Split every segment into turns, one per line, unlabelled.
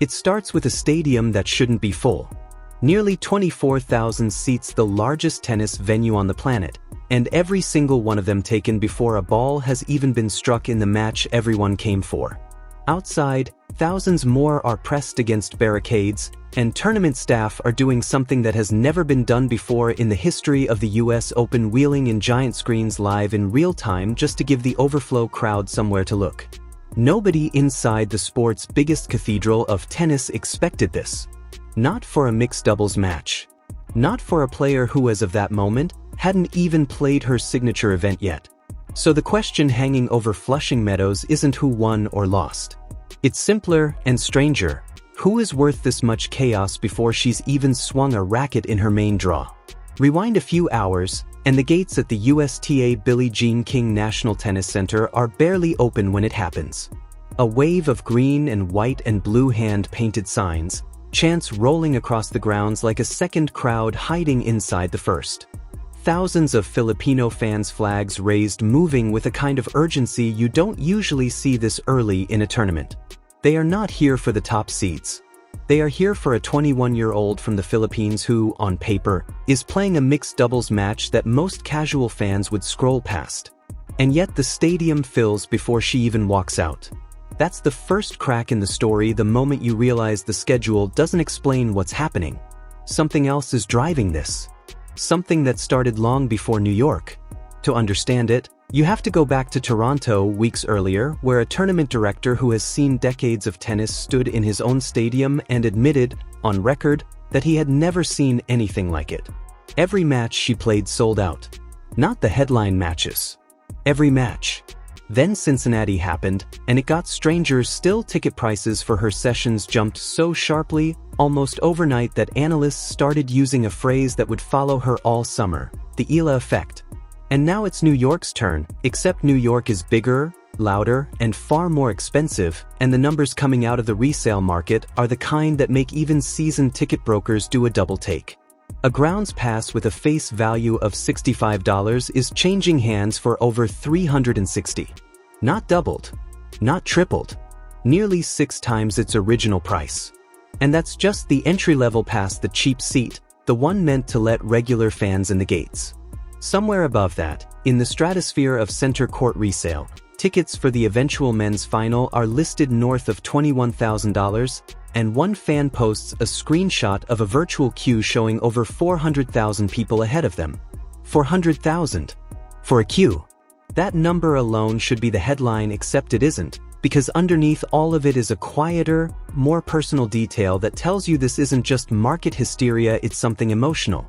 It starts with a stadium that shouldn't be full. Nearly 24,000 seats, the largest tennis venue on the planet, and every single one of them taken before a ball has even been struck in the match everyone came for. Outside, thousands more are pressed against barricades, and tournament staff are doing something that has never been done before in the history of the US Open, wheeling in giant screens live in real time just to give the overflow crowd somewhere to look. Nobody inside the sport's biggest cathedral of tennis expected this. Not for a mixed doubles match. Not for a player who, as of that moment, hadn't even played her signature event yet. So the question hanging over Flushing Meadows isn't who won or lost. It's simpler and stranger. Who is worth this much chaos before she's even swung a racket in her main draw? Rewind a few hours, and the gates at the USTA Billie Jean King National Tennis Center are barely open when it happens. A wave of green and white and blue hand-painted signs, chants rolling across the grounds like a second crowd hiding inside the first. Thousands of Filipino fans, flags raised, moving with a kind of urgency you don't usually see this early in a tournament. They are not here for the top seeds. They are here for a 21-year-old from the Philippines who, on paper, is playing a mixed doubles match that most casual fans would scroll past. And yet the stadium fills before she even walks out. That's the first crack in the story, the moment you realize the schedule doesn't explain what's happening. Something else is driving this. Something that started long before New York. To understand it, you have to go back to Toronto weeks earlier, where a tournament director who has seen decades of tennis stood in his own stadium and admitted, on record, that he had never seen anything like it. Every match she played sold out. Not the headline matches. Every match. Then Cincinnati happened, and it got stranger still. Ticket prices for her sessions jumped so sharply, almost overnight, that analysts started using a phrase that would follow her all summer: the Eala effect. And now it's New York's turn, except New York is bigger, louder, and far more expensive, and the numbers coming out of the resale market are the kind that make even seasoned ticket brokers do a double take. A grounds pass with a face value of $65 is changing hands for over $360. Not doubled. Not tripled. Nearly 6 times its original price. And that's just the entry-level pass, the cheap seat, the one meant to let regular fans in the gates. Somewhere above that, in the stratosphere of center court resale, tickets for the eventual men's final are listed north of $21,000, and one fan posts a screenshot of a virtual queue showing over 400,000 people ahead of them. 400,000. For a queue. That number alone should be the headline, except it isn't, because underneath all of it is a quieter, more personal detail that tells you this isn't just market hysteria, it's something emotional.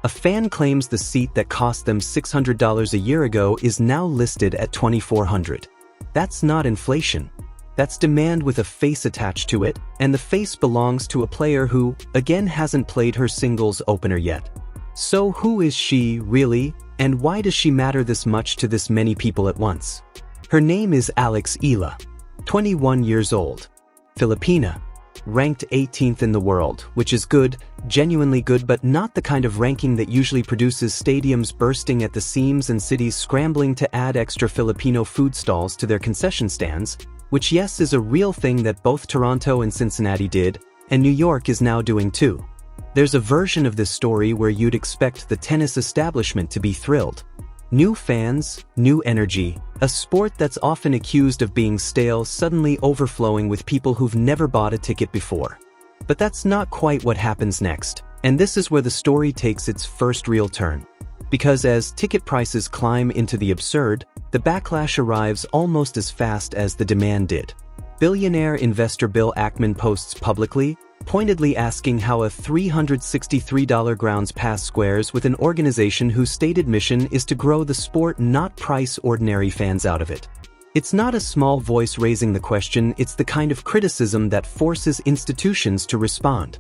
A fan claims the seat that cost them $600 a year ago is now listed at $2,400. That's not inflation. That's demand with a face attached to it, and the face belongs to a player who, again, hasn't played her singles opener yet. So who is she, really, and why does she matter this much to this many people at once? Her name is Alex Eala. 21 years old. Filipina. Ranked 18th in the world, which is good, genuinely good, but not the kind of ranking that usually produces stadiums bursting at the seams and cities scrambling to add extra Filipino food stalls to their concession stands, which, yes, is a real thing that both Toronto and Cincinnati did, and New York is now doing too. There's a version of this story where you'd expect the tennis establishment to be thrilled. New fans, new energy, a sport that's often accused of being stale suddenly overflowing with people who've never bought a ticket before. But that's not quite what happens next, and this is where the story takes its first real turn. Because as ticket prices climb into the absurd, the backlash arrives almost as fast as the demand did. Billionaire investor Bill Ackman posts publicly, pointedly asking how a $363 grounds pass squares with an organization whose stated mission is to grow the sport, not price ordinary fans out of it. It's not a small voice raising the question, it's the kind of criticism that forces institutions to respond.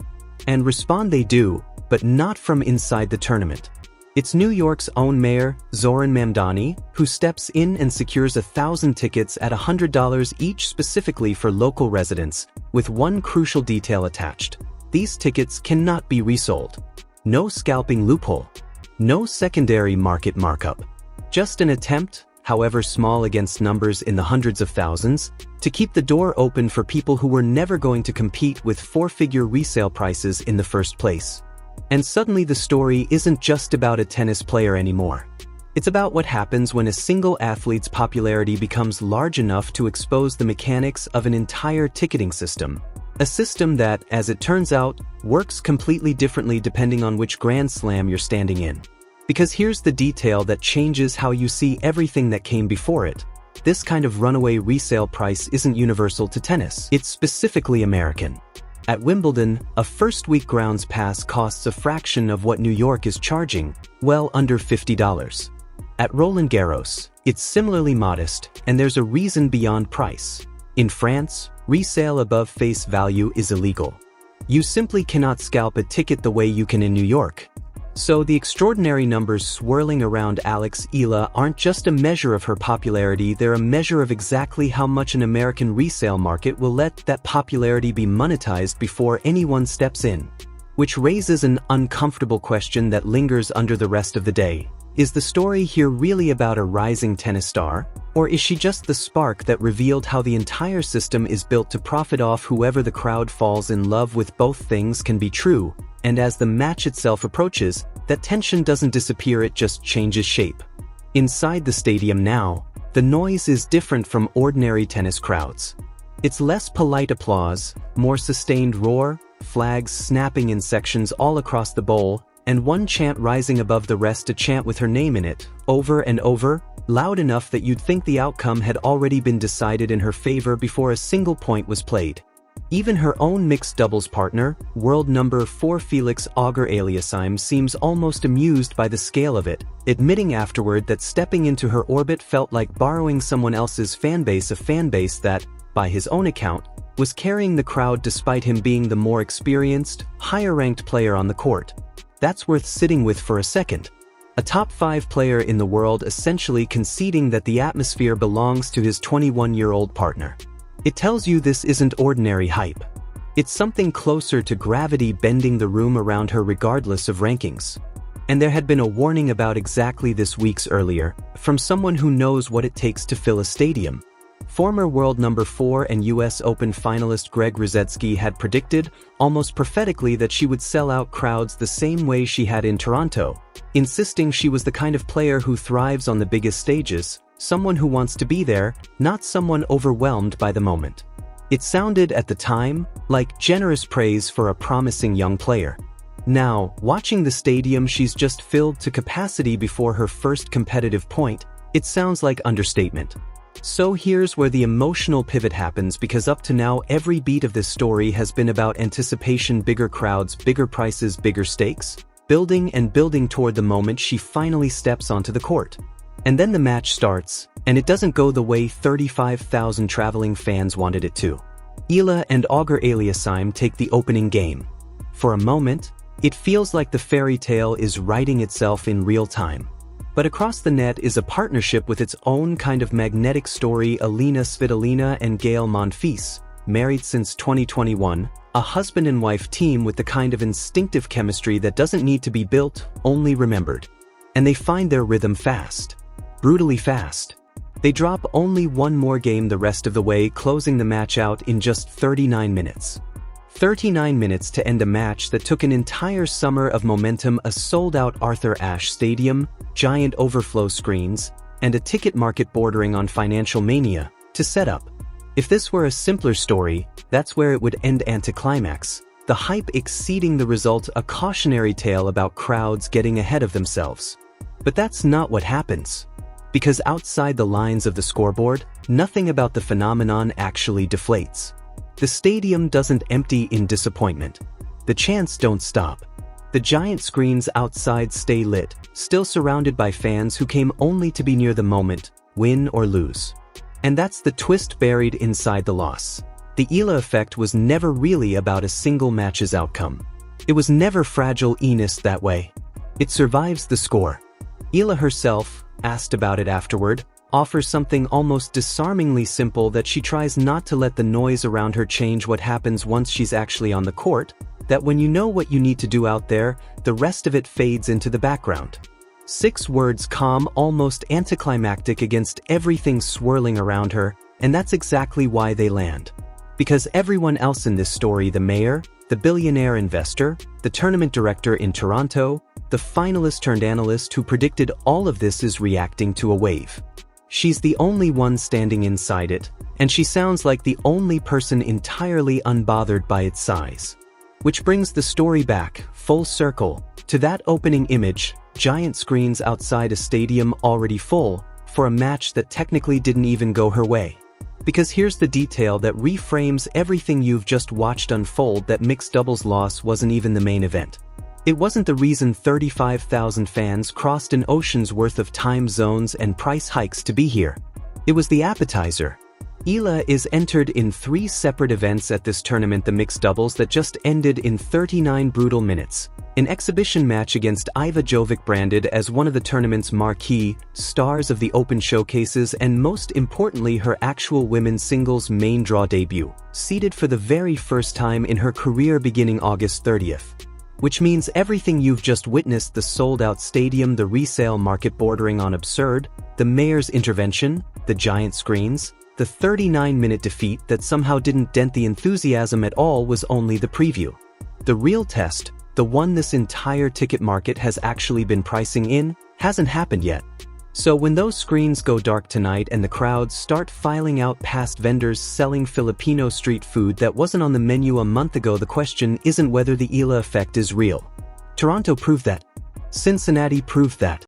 And respond they do, but not from inside the tournament. It's New York's own mayor, Zoran Mamdani, who steps in and secures 1,000 tickets at $100 each specifically for local residents, with one crucial detail attached. These tickets cannot be resold. No scalping loophole. No secondary market markup. Just an attempt, however small against numbers in the hundreds of thousands, to keep the door open for people who were never going to compete with four-figure resale prices in the first place. And suddenly the story isn't just about a tennis player anymore. It's about what happens when a single athlete's popularity becomes large enough to expose the mechanics of an entire ticketing system. A system that, as it turns out, works completely differently depending on which Grand Slam you're standing in. Because here's the detail that changes how you see everything that came before it. This kind of runaway resale price isn't universal to tennis. It's specifically American. At Wimbledon, a first-week grounds pass costs a fraction of what New York is charging, well under $50. At Roland Garros, it's similarly modest, and there's a reason beyond price. In France, resale above face value is illegal. You simply cannot scalp a ticket the way you can in New York. So the extraordinary numbers swirling around Alex Eala aren't just a measure of her popularity, they're a measure of exactly how much an American resale market will let that popularity be monetized before anyone steps in. Which raises an uncomfortable question that lingers under the rest of the day. Is the story here really about a rising tennis star? Or is she just the spark that revealed how the entire system is built to profit off whoever the crowd falls in love with? Both things can be true, and as the match itself approaches, that tension doesn't disappear, it just changes shape. Inside the stadium now, the noise is different from ordinary tennis crowds. It's less polite applause, more sustained roar, flags snapping in sections all across the bowl, and one chant rising above the rest, a chant with her name in it, over and over, loud enough that you'd think the outcome had already been decided in her favor before a single point was played. Even her own mixed doubles partner, world number 4 Felix Auger-Aliassime, seems almost amused by the scale of it, admitting afterward that stepping into her orbit felt like borrowing someone else's fanbase, a fanbase that, by his own account, was carrying the crowd despite him being the more experienced, higher-ranked player on the court. That's worth sitting with for a second. A top 5 player in the world essentially conceding that the atmosphere belongs to his 21-year-old partner. It tells you this isn't ordinary hype. It's something closer to gravity bending the room around her regardless of rankings. And there had been a warning about exactly this weeks earlier, from someone who knows what it takes to fill a stadium. Former world number 4 and US Open finalist Greg Ruzetsky had predicted, almost prophetically, that she would sell out crowds the same way she had in Toronto, insisting she was the kind of player who thrives on the biggest stages, someone who wants to be there, not someone overwhelmed by the moment. It sounded at the time like generous praise for a promising young player. Now, watching the stadium she's just filled to capacity before her first competitive point, it sounds like understatement. So here's where the emotional pivot happens, because up to now every beat of this story has been about anticipation, bigger crowds, bigger prices, bigger stakes, building and building toward the moment she finally steps onto the court. And then the match starts, and it doesn't go the way 35,000 traveling fans wanted it to. Eala and Auger-Aliassime take the opening game. For a moment, it feels like the fairy tale is writing itself in real time. But across the net is a partnership with its own kind of magnetic story. Alina Svitolina and Gael Monfils, married since 2021, a husband and wife team with the kind of instinctive chemistry that doesn't need to be built, only remembered. And they find their rhythm fast. Brutally fast. They drop only one more game the rest of the way, closing the match out in just 39 minutes. 39 minutes to end a match that took an entire summer of momentum, a sold-out Arthur Ashe Stadium, giant overflow screens, and a ticket market bordering on financial mania to set up. If this were a simpler story, that's where it would end. Anticlimax, the hype exceeding the result, a cautionary tale about crowds getting ahead of themselves. But that's not what happens. Because outside the lines of the scoreboard, nothing about the phenomenon actually deflates. The stadium doesn't empty in disappointment. The chants don't stop. The giant screens outside stay lit, still surrounded by fans who came only to be near the moment, win or lose. And that's the twist buried inside the loss. The Eala effect was never really about a single match's outcome. It was never fragile Enos that way. It survives the score. Eala herself, asked about it afterward, offers something almost disarmingly simple, that she tries not to let the noise around her change what happens once she's actually on the court, that when you know what you need to do out there, the rest of it fades into the background. 6 words calm, almost anticlimactic against everything swirling around her, and that's exactly why they land. Because everyone else in this story, the mayor, the billionaire investor, the tournament director in Toronto, the finalist turned analyst who predicted all of this, is reacting to a wave. She's the only one standing inside it, and she sounds like the only person entirely unbothered by its size. Which brings the story back, full circle, to that opening image, giant screens outside a stadium already full, for a match that technically didn't even go her way. Because here's the detail that reframes everything you've just watched unfold: that mixed doubles loss wasn't even the main event. It wasn't the reason 35,000 fans crossed an ocean's worth of time zones and price hikes to be here. It was the appetizer. Eala is entered in 3 separate events at this tournament: the mixed doubles that just ended in 39 brutal minutes, an exhibition match against Iva Jovic branded as one of the tournament's marquee stars of the Open showcases, and most importantly her actual women's singles main draw debut, seeded for the very first time in her career beginning August 30th. Which means everything you've just witnessed: the sold-out stadium, the resale market bordering on absurd, the mayor's intervention, the giant screens, the 39-minute defeat that somehow didn't dent the enthusiasm at all, was only the preview. The real test, the one this entire ticket market has actually been pricing in, hasn't happened yet. So when those screens go dark tonight and the crowds start filing out past vendors selling Filipino street food that wasn't on the menu a month ago, the question isn't whether the Eala effect is real. Toronto proved that. Cincinnati proved that.